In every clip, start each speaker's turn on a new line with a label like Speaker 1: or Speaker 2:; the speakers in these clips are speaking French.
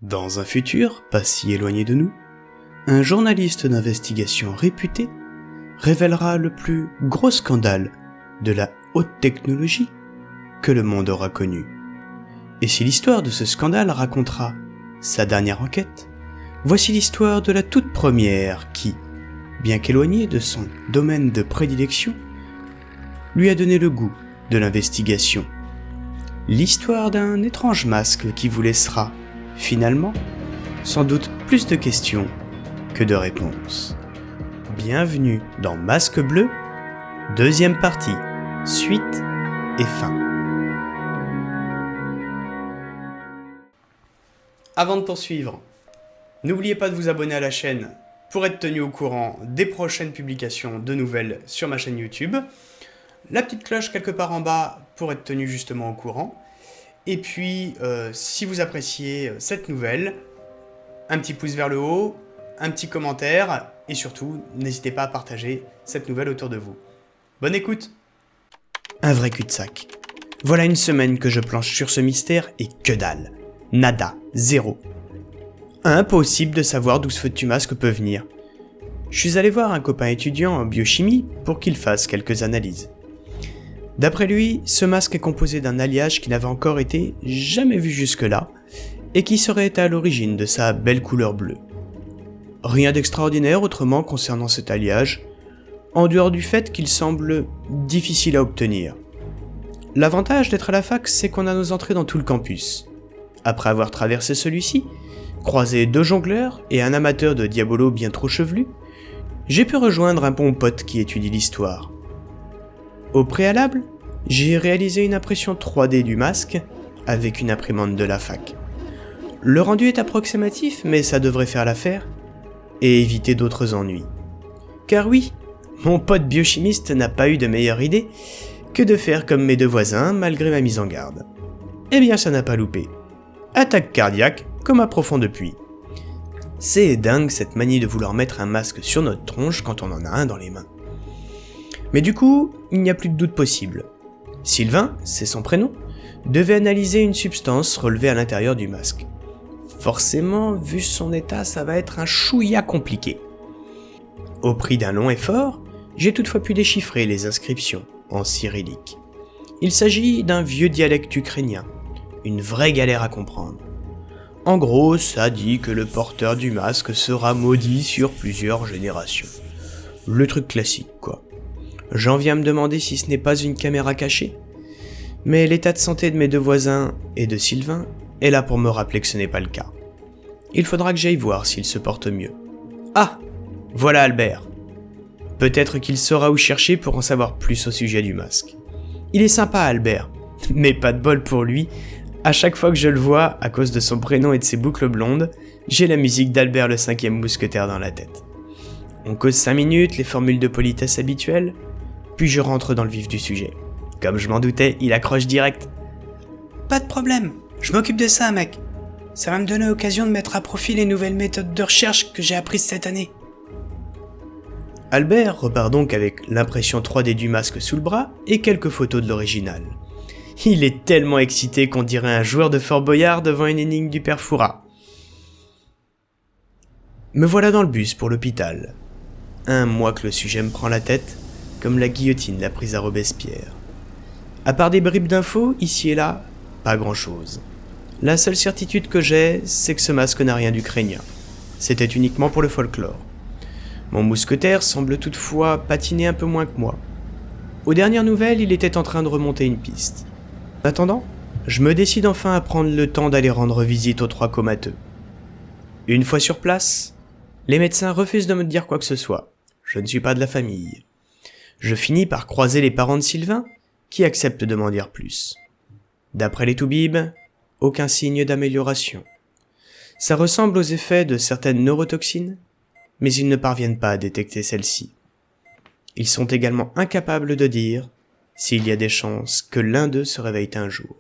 Speaker 1: Dans un futur, pas si éloigné de nous, un journaliste d'investigation réputé révélera le plus gros scandale de la haute technologie que le monde aura connu. Et si l'histoire de ce scandale racontera sa dernière enquête, voici l'histoire de la toute première qui, bien qu'éloignée de son domaine de prédilection, lui a donné le goût de l'investigation. L'histoire d'un étrange masque qui vous laissera, finalement, sans doute plus de questions que de réponses. Bienvenue dans Masque Bleu, deuxième partie, suite et fin. Avant de poursuivre, n'oubliez pas de vous abonner à la chaîne pour être tenu au courant des prochaines publications de nouvelles sur ma chaîne YouTube. La petite cloche quelque part en bas pour être tenu justement au courant. Et puis, si vous appréciez cette nouvelle, un petit pouce vers le haut, un petit commentaire, et surtout, n'hésitez pas à partager cette nouvelle autour de vous. Bonne écoute! Un vrai cul-de-sac. Voilà une semaine que je planche sur ce mystère et que dalle. Nada. Zéro. Impossible de savoir d'où ce foutu masque peut venir. Je suis allé voir un copain étudiant en biochimie pour qu'il fasse quelques analyses. D'après lui, ce masque est composé d'un alliage qui n'avait encore été jamais vu jusque-là et qui serait à l'origine de sa belle couleur bleue. Rien d'extraordinaire autrement concernant cet alliage, en dehors du fait qu'il semble difficile à obtenir. L'avantage d'être à la fac, c'est qu'on a nos entrées dans tout le campus. Après avoir traversé celui-ci, croisé 2 jongleurs et un amateur de diabolo bien trop chevelu, j'ai pu rejoindre un bon pote qui étudie l'histoire. Au préalable, j'ai réalisé une impression 3D du masque avec une imprimante de la fac. Le rendu est approximatif, mais ça devrait faire l'affaire et éviter d'autres ennuis. Car oui, mon pote biochimiste n'a pas eu de meilleure idée que de faire comme mes 2 voisins malgré ma mise en garde. Eh bien ça n'a pas loupé. Attaque cardiaque comme à profond depuis. C'est dingue cette manie de vouloir mettre un masque sur notre tronche quand on en a un dans les mains. Mais du coup, il n'y a plus de doute possible. Sylvain, c'est son prénom, devait analyser une substance relevée à l'intérieur du masque. Forcément, vu son état, ça va être un chouïa compliqué. Au prix d'un long effort, j'ai toutefois pu déchiffrer les inscriptions en cyrillique. Il s'agit d'un vieux dialecte ukrainien, une vraie galère à comprendre. En gros, ça dit que le porteur du masque sera maudit sur plusieurs générations. Le truc classique, quoi. J'en viens à me demander si ce n'est pas une caméra cachée. Mais l'état de santé de mes 2 voisins et de Sylvain est là pour me rappeler que ce n'est pas le cas. Il faudra que j'aille voir s'il se porte mieux. Ah, voilà Albert. Peut-être qu'il saura où chercher pour en savoir plus au sujet du masque. Il est sympa Albert, mais pas de bol pour lui. À chaque fois que je le vois, à cause de son prénom et de ses boucles blondes, j'ai la musique d'Albert le 5e mousquetaire dans la tête. On cause 5 minutes, les formules de politesse habituelles, puis je rentre dans le vif du sujet. Comme je m'en doutais, il accroche direct.
Speaker 2: Pas de problème, je m'occupe de ça, mec. Ça va me donner l'occasion de mettre à profit les nouvelles méthodes de recherche que j'ai apprises cette année.
Speaker 1: Albert repart donc avec l'impression 3D du masque sous le bras et quelques photos de l'original. Il est tellement excité qu'on dirait un joueur de Fort Boyard devant une énigme du père Fouras. Me voilà dans le bus pour l'hôpital. Un mois que le sujet me prend la tête, comme la guillotine l'a prise à Robespierre. À part des bribes d'infos, ici et là, pas grand-chose. La seule certitude que j'ai, c'est que ce masque n'a rien d'ukrainien. C'était uniquement pour le folklore. Mon mousquetaire semble toutefois patiner un peu moins que moi. Aux dernières nouvelles, il était en train de remonter une piste. En attendant, je me décide enfin à prendre le temps d'aller rendre visite aux 3 comateux. Une fois sur place, les médecins refusent de me dire quoi que ce soit. Je ne suis pas de la famille. Je finis par croiser les parents de Sylvain, qui acceptent de m'en dire plus. D'après les toubibs, aucun signe d'amélioration. Ça ressemble aux effets de certaines neurotoxines, mais ils ne parviennent pas à détecter celles-ci. Ils sont également incapables de dire s'il y a des chances que l'un d'eux se réveille un jour.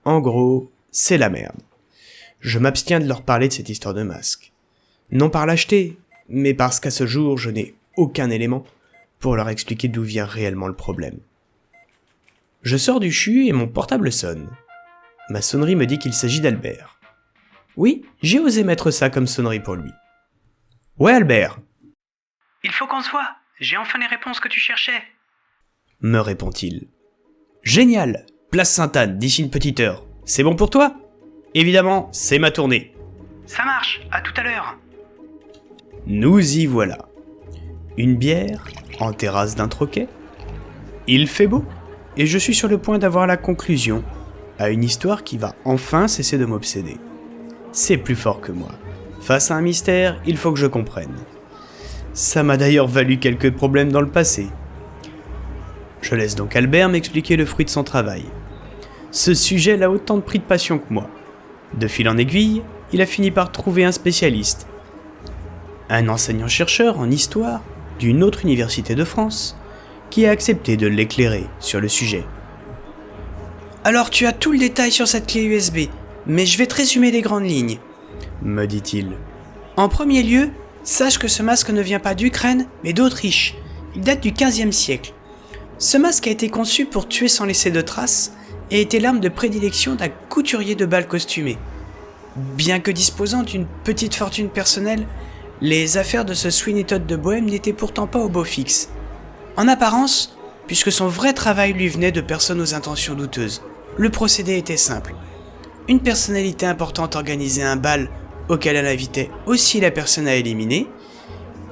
Speaker 1: En gros, c'est la merde. Je m'abstiens de leur parler de cette histoire de masque. Non par lâcheté, mais parce qu'à ce jour, je n'ai aucun élément pour leur expliquer d'où vient réellement le problème. Je sors du CHU et mon portable sonne. Ma sonnerie me dit qu'il s'agit d'Albert. Oui, j'ai osé mettre ça comme sonnerie pour lui. Ouais Albert,
Speaker 2: Il faut qu'on se voit. J'ai enfin les réponses que tu cherchais.
Speaker 1: me répond-il. Génial, place Sainte-Anne, d'ici une petite heure. C'est bon pour toi? Évidemment, c'est ma tournée.
Speaker 2: Ça marche, à tout à l'heure.
Speaker 1: Nous y voilà. Une bière en terrasse d'un troquet. Il fait beau et je suis sur le point d'avoir la conclusion à une histoire qui va enfin cesser de m'obséder. C'est plus fort que moi. Face à un mystère, il faut que je comprenne. Ça m'a d'ailleurs valu quelques problèmes dans le passé. Je laisse donc Albert m'expliquer le fruit de son travail. Ce sujet l'a autant pris de passion que moi. De fil en aiguille, il a fini par trouver un spécialiste. Un enseignant-chercheur en histoire d'une autre université de France qui a accepté de l'éclairer sur le sujet.
Speaker 2: Alors tu as tout le détail sur cette clé USB, mais je vais te résumer les grandes lignes.
Speaker 1: Me dit-il.
Speaker 2: En premier lieu, sache que ce masque ne vient pas d'Ukraine, mais d'Autriche. Il date du XVe siècle. Ce masque a été conçu pour tuer sans laisser de traces et était l'arme de prédilection d'un couturier de bal costumé. Bien que disposant d'une petite fortune personnelle, les affaires de ce Sweeney Todd de Bohême n'étaient pourtant pas au beau fixe. En apparence, puisque son vrai travail lui venait de personnes aux intentions douteuses, le procédé était simple. Une personnalité importante organisait un bal auquel elle invitait aussi la personne à éliminer,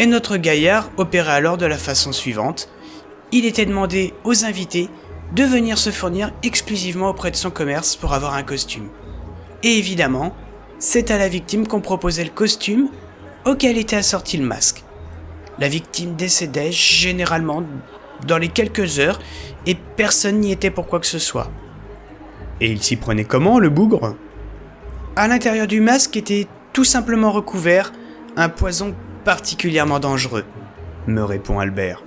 Speaker 2: et notre gaillard opérait alors de la façon suivante. Il était demandé aux invités de venir se fournir exclusivement auprès de son commerce pour avoir un costume. Et évidemment, c'est à la victime qu'on proposait le costume auquel était assorti le masque. La victime décédait généralement dans les quelques heures et personne n'y était pour quoi que ce soit.
Speaker 1: Et il s'y prenait comment, le bougre?
Speaker 2: À l'intérieur du masque était tout simplement recouvert un poison particulièrement dangereux,
Speaker 1: me répond Albert.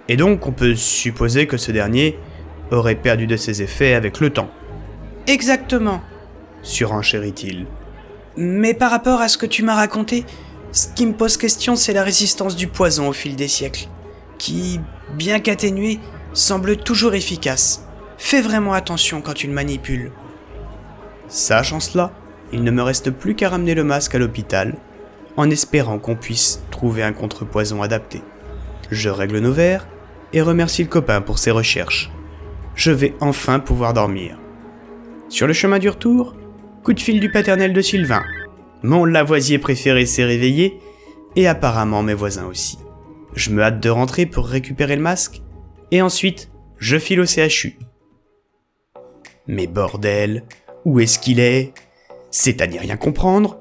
Speaker 1: Et donc on peut supposer que ce dernier aurait perdu de ses effets avec le temps.
Speaker 2: Exactement,
Speaker 1: Surenchérit-il.
Speaker 2: mais par rapport à ce que tu m'as raconté, ce qui me pose question, c'est la résistance du poison au fil des siècles, qui, bien qu'atténuée, semble toujours efficace. Fais vraiment attention quand tu le manipules.
Speaker 1: Sachant cela, il ne me reste plus qu'à ramener le masque à l'hôpital, en espérant qu'on puisse trouver un contrepoison adapté. Je règle nos verres et remercie le copain pour ses recherches. Je vais enfin pouvoir dormir. Sur le chemin du retour, coup de fil du paternel de Sylvain. Mon lavoisier préféré s'est réveillé, et apparemment mes voisins aussi. Je me hâte de rentrer pour récupérer le masque, et ensuite, je file au CHU. Mais bordel, où est-ce qu'il est? C'est à n'y rien comprendre.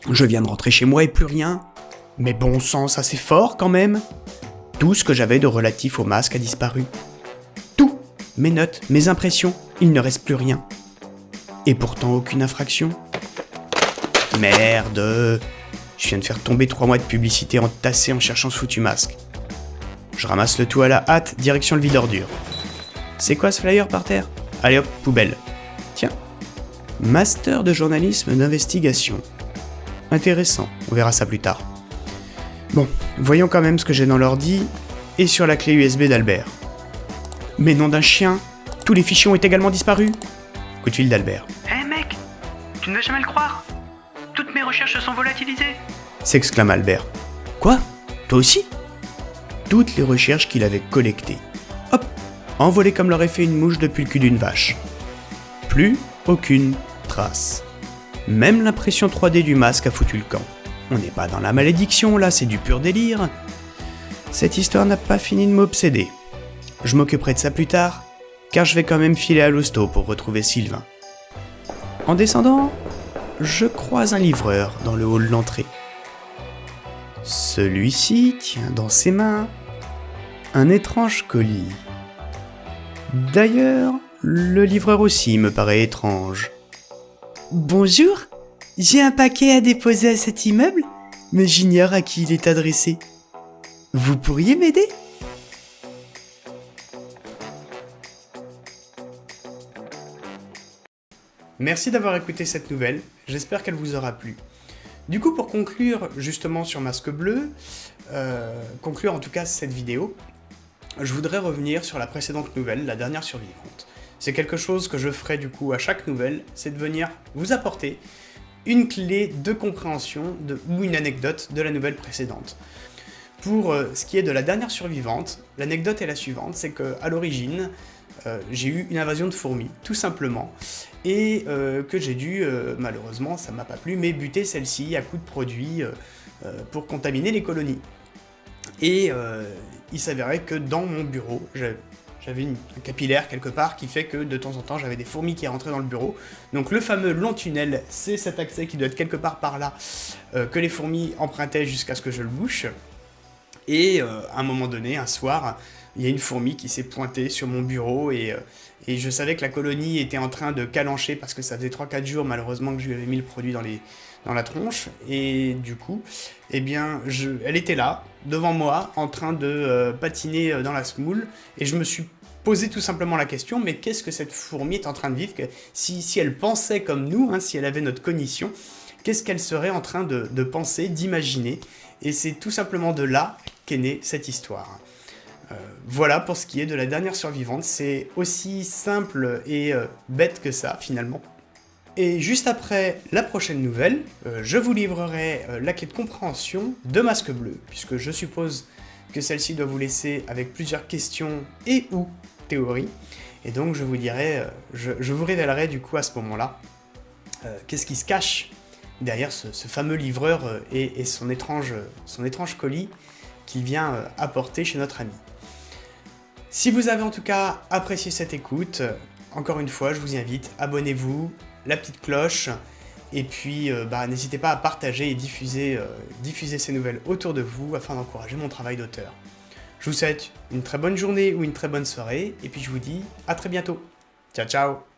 Speaker 1: Je viens de rentrer chez moi et plus rien. Mais bon sang, ça c'est fort quand même. Tout ce que j'avais de relatif au masque a disparu. Tout, mes notes, mes impressions, il ne reste plus rien. Et pourtant aucune infraction. Merde. Je viens de faire tomber 3 mois de publicité entassée en cherchant ce foutu masque. Je ramasse le tout à la hâte, direction le vide-ordures. C'est quoi ce flyer par terre? Allez hop, poubelle. Tiens. Master de journalisme d'investigation. Intéressant, on verra ça plus tard. Bon, voyons quand même ce que j'ai dans l'ordi et sur la clé USB d'Albert. Mais nom d'un chien, tous les fichiers ont également disparu. Coup de fil d'Albert.
Speaker 2: Hé mec, tu ne vas jamais le croire. Toutes mes recherches se sont volatilisées.
Speaker 1: S'exclame Albert. Quoi? Toi aussi? Toutes les recherches qu'il avait collectées. Hop, envolées comme l'aurait fait une mouche depuis le cul d'une vache. Plus aucune trace. Même l'impression 3D du masque a foutu le camp. On n'est pas dans la malédiction là, c'est du pur délire. Cette histoire n'a pas fini de m'obséder. Je m'occuperai de ça plus tard, car je vais quand même filer à l'hosto pour retrouver Sylvain. En descendant, je croise un livreur dans le hall de l'entrée. Celui-ci tient dans ses mains un étrange colis. D'ailleurs, le livreur aussi me paraît étrange.
Speaker 2: Bonjour, j'ai un paquet à déposer à cet immeuble, mais j'ignore à qui il est adressé. Vous pourriez m'aider ?
Speaker 1: Merci d'avoir écouté cette nouvelle, j'espère qu'elle vous aura plu. Du coup, pour conclure justement sur Masque Bleu, conclure en tout cas cette vidéo, je voudrais revenir sur la précédente nouvelle, la dernière survivante. C'est quelque chose que je ferai du coup à chaque nouvelle, c'est de venir vous apporter une clé de compréhension ou une anecdote de la nouvelle précédente. Pour ce qui est de la dernière survivante, l'anecdote est la suivante, c'est qu'à l'origine, j'ai eu une invasion de fourmis, tout simplement, et que j'ai dû, malheureusement, ça m'a pas plu, mais buter celle-ci à coups de produits pour contaminer les colonies. Et il s'avérait que dans mon bureau, j'avais un capillaire quelque part qui fait que de temps en temps j'avais des fourmis qui rentraient dans le bureau. Donc le fameux long tunnel, c'est cet accès qui doit être quelque part par là que les fourmis empruntaient jusqu'à ce que je le bouche. Et à un moment donné, un soir, il y a une fourmi qui s'est pointée sur mon bureau et je savais que la colonie était en train de calancher parce que ça faisait 3-4 jours malheureusement que je lui avais mis le produit dans la tronche. Et du coup, eh bien, elle était là, devant moi, en train de patiner dans la semoule. Et je me suis posé tout simplement la question, mais qu'est-ce que cette fourmi est en train de vivre? Si elle pensait comme nous, hein, si elle avait notre cognition, qu'est-ce qu'elle serait en train de penser, d'imaginer? Et c'est tout simplement de là qu'est née cette histoire. Voilà pour ce qui est de la dernière survivante, c'est aussi simple et bête que ça finalement. Et juste après la prochaine nouvelle, je vous livrerai la clé de compréhension de Masque Bleu, puisque je suppose que celle-ci doit vous laisser avec plusieurs questions et ou théories. Et donc je vous dirai, je vous révélerai du coup à ce moment-là qu'est-ce qui se cache derrière ce fameux livreur et son étrange colis qu'il vient apporter chez notre ami. Si vous avez en tout cas apprécié cette écoute, encore une fois, je vous invite, abonnez-vous, la petite cloche, et puis n'hésitez pas à partager et diffuser ces nouvelles autour de vous afin d'encourager mon travail d'auteur. Je vous souhaite une très bonne journée ou une très bonne soirée, et puis je vous dis à très bientôt. Ciao ciao!